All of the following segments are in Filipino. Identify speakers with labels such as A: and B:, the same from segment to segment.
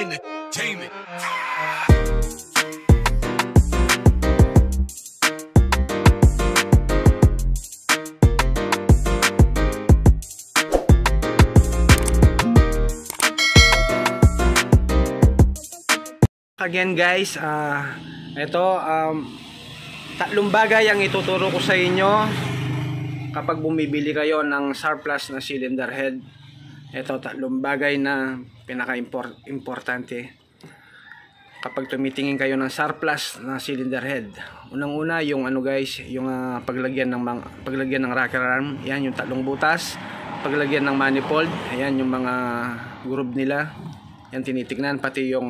A: Entertainment.
B: Again guys, ito tatlong bagay ang ituturo ko sa inyo kapag bumibili kayo ng surplus na cylinder head. Ito tatlong bagay na pinaka-importante kapag tumitingin kayo ng surplus na cylinder head. Unang-una yung ano guys, yung paglagyan ng rocker arm. Yan yung tatlong butas. Paglagyan ng manifold, ayan yung mga groove nila. Yan tinitingnan, pati yung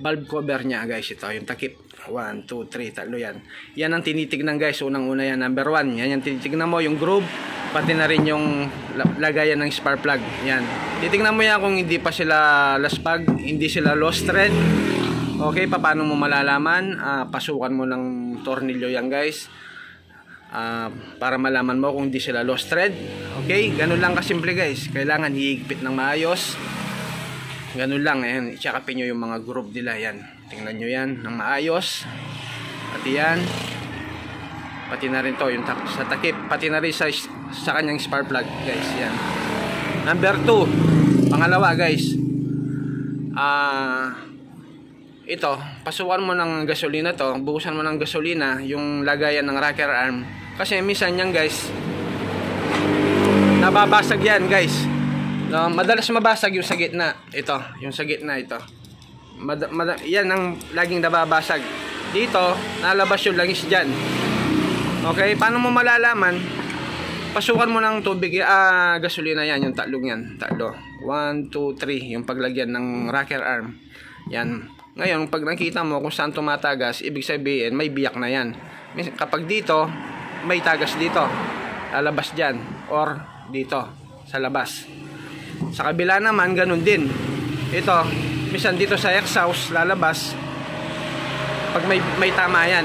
B: valve cover niya guys. Ito yung takip, 1, 2, 3, tatlo yan. Yan ang tinitignan guys. Unang-una yan, number 1. Yan yung tinitignan mo, yung groove, pati na rin yung lagayan ng spark plug. Yan, titignan mo yan kung hindi pa sila laspag, hindi sila lost thread. Okay, paano mo malalaman? Pasukan mo ng tornilyo yan guys, para malaman mo kung hindi sila lost thread. Okay, ganun lang kasimple guys. Kailangan hihigpit ng maayos. Ganun lang, ayan, i-checkupin nyo yung mga groove nila, yan. Tingnan nyo yan, ng maayos. Pati yan. Pati na rin to, yung sa takip. Pati na rin sa kanyang spark plug, guys, yan. Number 2, pangalawa, guys. Ito, pasukan mo ng gasolina to. Bukusan mo ng gasolina, yung lagayan ng rocker arm. Kasi minsan yan, guys, nababasag yan, guys. Madalas mabasag yung sa gitna. Ito, yung sa gitna ito. Yan ang laging nababasag. Dito, nalabas yung langis dyan. Okay, paano mo malalaman? Pasukan mo ng tubig, gasolina yan, yung tatlong yan. Tatlo. 1, 2, 3, yung paglagyan ng rocker arm. Yan. Ngayon, pag nakita mo kung saan tumatagas, ibig sabihin, may biyak na yan. Kapag dito, may tagas dito. Lalabas dyan. Or dito, sa labas. Sa kabila naman, ganun din. Ito, minsan dito sa exhaust, lalabas. Pag may tama yan.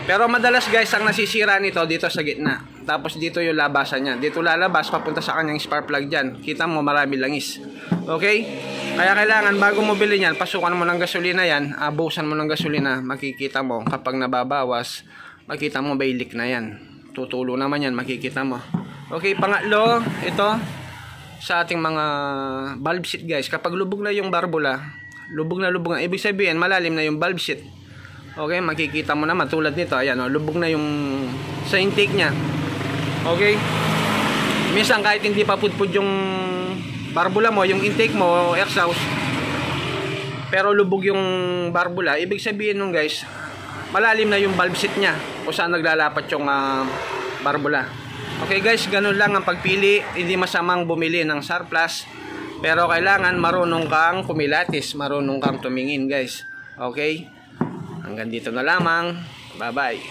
B: Pero madalas guys, ang nasisira nito dito sa gitna. Tapos dito yung labasan niya. Dito lalabas, papunta sa kanyang spark plug dyan. Kita mo, marami langis. Okay? Kaya kailangan, bago mo bilhin yan, pasukan mo ng gasolina yan. Buhusan mo ng gasolina, makikita mo. Kapag nababawas, makita mo may leak na yan. Tutulo naman yan, makikita mo. Okay, pangatlo, ito. Sa ating mga valve seat guys, kapag lubog na yung barbula, lubog na, ibig sabihin malalim na yung valve seat. Okay, makikita mo naman tulad nito, ayan, lubog na yung sa intake nya. Okay, minsan kahit hindi pa pudpud yung barbula mo, yung intake mo, exhaust, pero lubog yung barbula, ibig sabihin nung guys, malalim na yung valve seat nya kung saan naglalapat yung barbula. Okay guys, ganun lang ang pagpili. Hindi masamang bumili ng surplus, pero kailangan marunong kang kumilatis, marunong kang tumingin guys. Okay, hanggang dito na lamang. Bye bye.